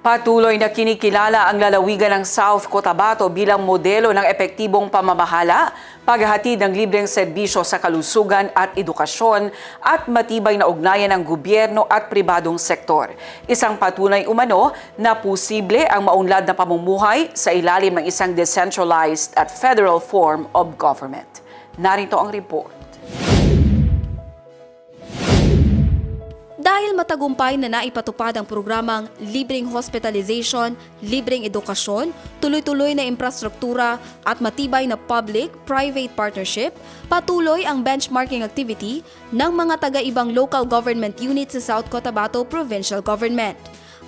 Patuloy na kinikilala ang lalawigan ng South Cotabato bilang modelo ng epektibong pamamahala, paghahatid ng libreng serbisyo sa kalusugan at edukasyon at matibay na ugnayan ng gobyerno at pribadong sektor. Isang patunay umano na posible ang maunlad na pamumuhay sa ilalim ng isang decentralized at federal form of government. Narito ang report. Dahil matagumpay na naipatupad ang programang libreng hospitalization, libreng edukasyon, tuloy-tuloy na infrastruktura at matibay na public-private partnership, patuloy ang benchmarking activity ng mga taga-ibang local government units sa South Cotabato Provincial Government.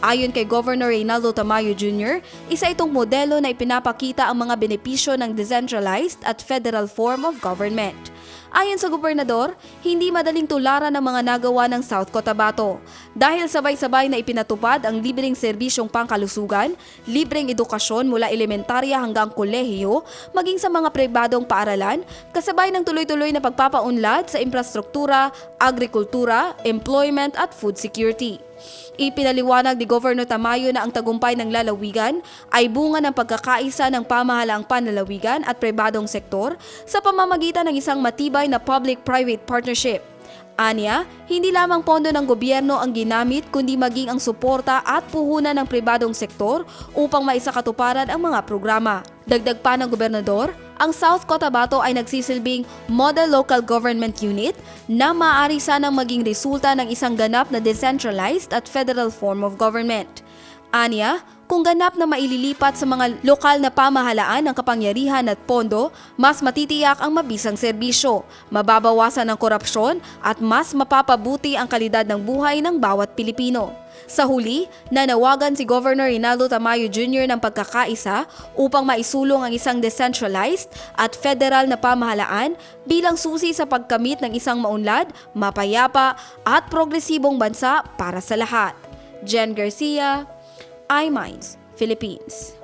Ayon kay Governor Reynaldo Tamayo Jr., isa itong modelo na ipinapakita ang mga benepisyo ng decentralized at federal form of government. Ayon sa gobernador, hindi madaling tularan ang mga nagawa ng South Cotabato dahil sabay-sabay na ipinatupad ang libreng serbisyong pangkalusugan, libreng edukasyon mula elementarya hanggang kolehiyo, maging sa mga pribadong paaralan, kasabay ng tuloy-tuloy na pagpapaunlad sa infrastruktura, agrikultura, employment at food security. Ipinaliwanag ni Governor Tamayo na ang tagumpay ng lalawigan ay bunga ng pagkakaisa ng pamahalaang panlalawigan at pribadong sektor sa pamamagitan ng isang matibay na public-private partnership. Aniya, hindi lamang pondo ng gobyerno ang ginamit kundi maging ang suporta at puhunan ng pribadong sektor upang maisakatuparan ang mga programa. Dagdag pa ng gobernador, ang South Cotabato ay nagsisilbing Model Local Government Unit na maaari sanang maging resulta ng isang ganap na decentralized at federal form of government. Aniya, kung ganap na maililipat sa mga lokal na pamahalaan ng kapangyarihan at pondo, mas matitiyak ang mabisang serbisyo, mababawasan ang korupsyon at mas mapapabuti ang kalidad ng buhay ng bawat Pilipino. Sa huli, nanawagan si Governor Reynaldo Tamayo Jr. ng pagkakaisa upang maisulong ang isang decentralized at federal na pamahalaan bilang susi sa pagkamit ng isang maunlad, mapayapa at progresibong bansa para sa lahat. Jen Garcia, iMinds, Philippines.